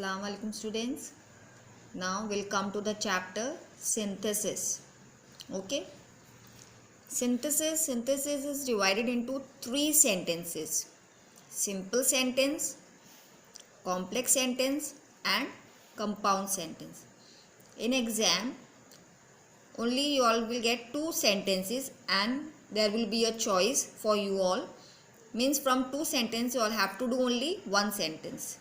Assalamu alaikum students. Now we'll come to the chapter synthesis. Okay. Synthesis is divided into three sentences: simple sentence, complex sentence, and compound sentence. In exam, only you all will get two sentences and there will be a choice for you all. Means from two sentences you all have to do only one sentence.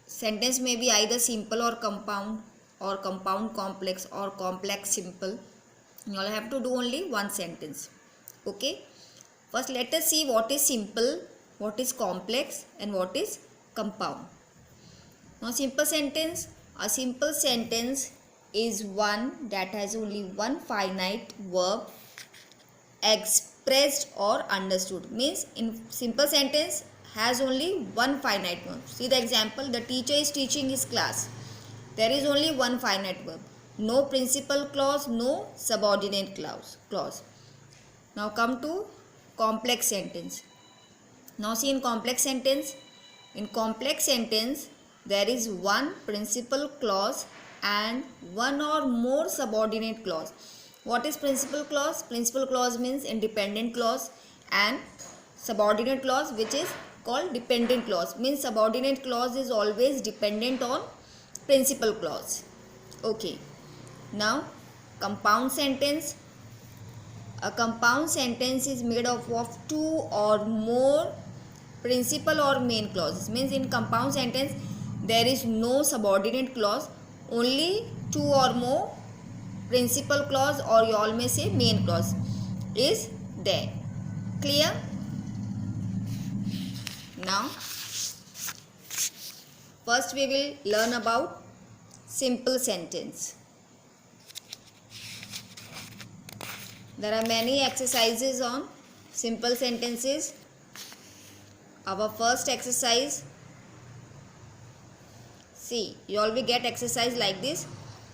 Sentence may be either simple or compound complex, or complex simple. You all have to do only one sentence. Okay. First let us see what is simple, what is complex, and what is compound. Now simple sentence. A simple sentence is one that has only one finite verb expressed or understood. Means in simple sentence has only one finite verb. See the example, the teacher is teaching his class. There is only one finite verb. No principal clause, no subordinate clause. Now come to complex sentence. Now see in complex sentence there is one principal clause and one or more subordinate clause. What is principal clause? Principal clause means independent clause, and subordinate clause, which is called dependent clause, means subordinate clause is always dependent on principal clause. Okay. Now compound sentence. A compound sentence is made up of two or more principal or main clauses. Means in compound sentence there is no subordinate clause, only two or more principal clause, or you all may say main clause is there. Clear? Now first we will learn about simple sentence. There are many exercises on simple sentences. Our first exercise, see, you all will get exercise like this.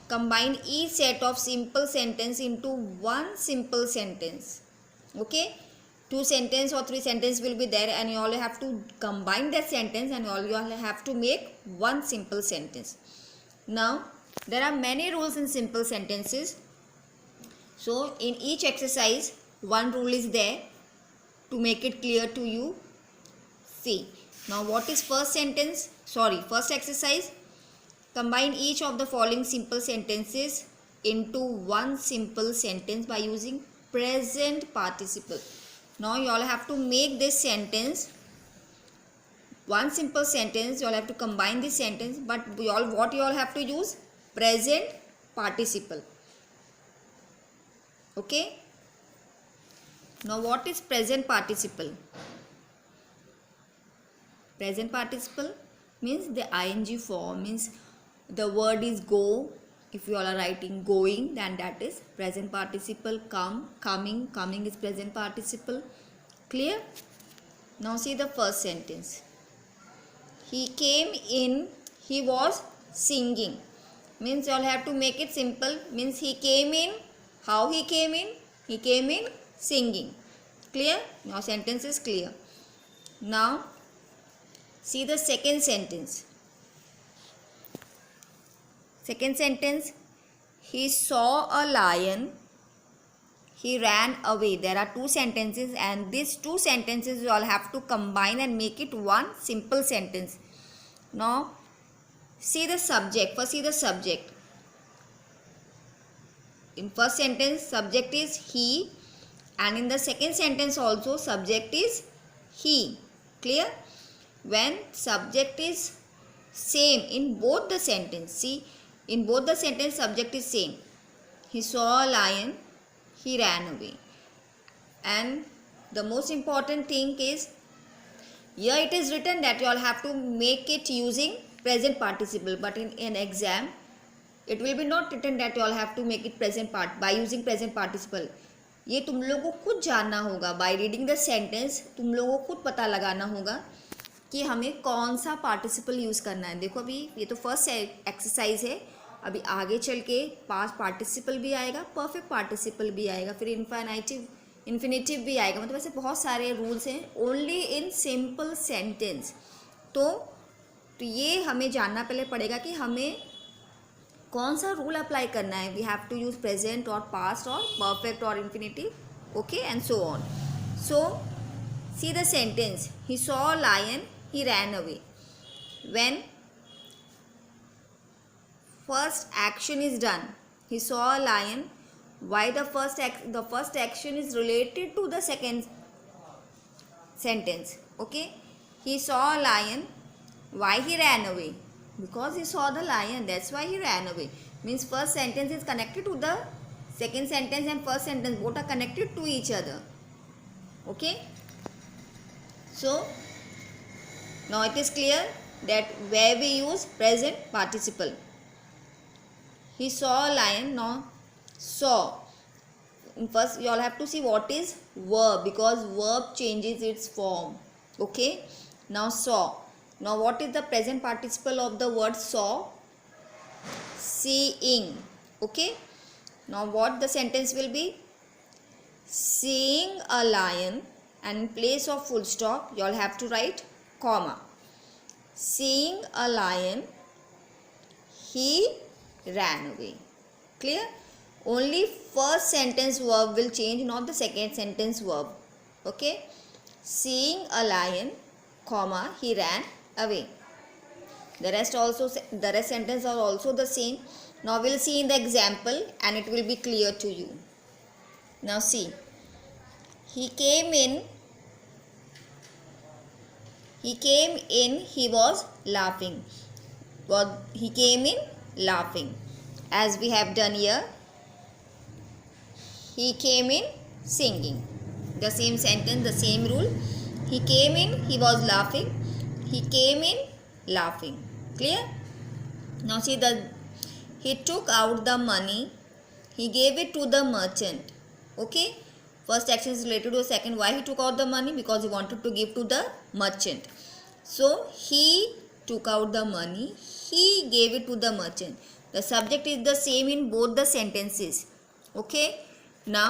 Combine each set of simple sentence into one simple sentence. Okay, two sentence or three sentence will be there, and you all have to combine that sentence, and you all have to make one simple sentence. Now there are many rules in simple sentences. So in each exercise one rule is there to make it clear to you. See, now what is first exercise? Combine each of the following simple sentences into one simple sentence by using present participle. Now you all have to make this sentence one simple sentence. You all have to combine this sentence, but what you all have to use? Present participle. Okay. Now what is present participle? Present participle means the ing form, means the word is go. If you all are writing going, then that is present participle. Come, coming is present participle. Clear? Now see the first sentence. He came in, he was singing. Means you all have to make it simple. Means he came in. How he came in? He came in singing. Clear? Now sentence is clear. Now see the second sentence. Second sentence, he saw a lion, he ran away. There are two sentences, and these two sentences you all have to combine and make it one simple sentence. Now see the subject. First see the subject. In first sentence subject is he, and in the second sentence also subject is he. Clear? When subject is same in both the sentence, see, in both the sentence subject is same. He saw a lion, he ran away. And the most important thing is, here it is written that you all have to make it using present participle, but in an exam it will be not written that you all have to make it by using present participle. ये तुम लोगों को खुद जानना होगा. By reading the sentence तुम लोगों को खुद पता लगाना होगा कि हमें कौन सा पार्टिसिपल यूज़ करना है. देखो अभी ये तो फर्स्ट एक्सरसाइज है, अभी आगे चल के पास्ट पार्टिसिपल भी आएगा, परफेक्ट पार्टिसिपल भी आएगा, फिर इन्फिनेटिव भी आएगा. मतलब ऐसे बहुत सारे रूल्स हैं ओनली इन सिंपल सेंटेंस. तो तो ये हमें जानना पहले पड़ेगा कि हमें कौन सा रूल अप्लाई करना है. We have to use present और पास्ट और परफेक्ट और infinitive. Okay and so on. So see the sentence. He saw a lion, he ran away. When first action is done, he saw a lion. Why the first action is related to the second sentence. Okay, he saw a lion. Why he ran away? Because he saw the lion, that's why he ran away. Means first sentence is connected to the second sentence and first sentence, both are connected to each other. Okay, so now it is clear that where we use present participle. He saw a lion. Now saw, first you all have to see what is verb, because verb changes its form. Okay, now saw. Now what is the present participle of the word saw? Seeing. Okay, now what the sentence will be? Seeing a lion, and in place of full stop you all have to write comma. Seeing a lion, he ran away. Clear? Only first sentence verb will change, not the second sentence verb. Okay, seeing a lion, comma, he ran away. The rest sentence are also the same. Now we'll see in the example and it will be clear to you. Now see, he came in, he was laughing. He came in laughing, as we have done here. He came in singing. The same sentence, the same rule. He came in, he was laughing. He came in laughing. Clear? Now see, he took out the money. He gave it to the merchant. Okay? First action is related to the second. Why he took out the money? Because he wanted to give to the merchant. So he took out the money. He gave it to the merchant. The subject is the same in both the sentences. Okay?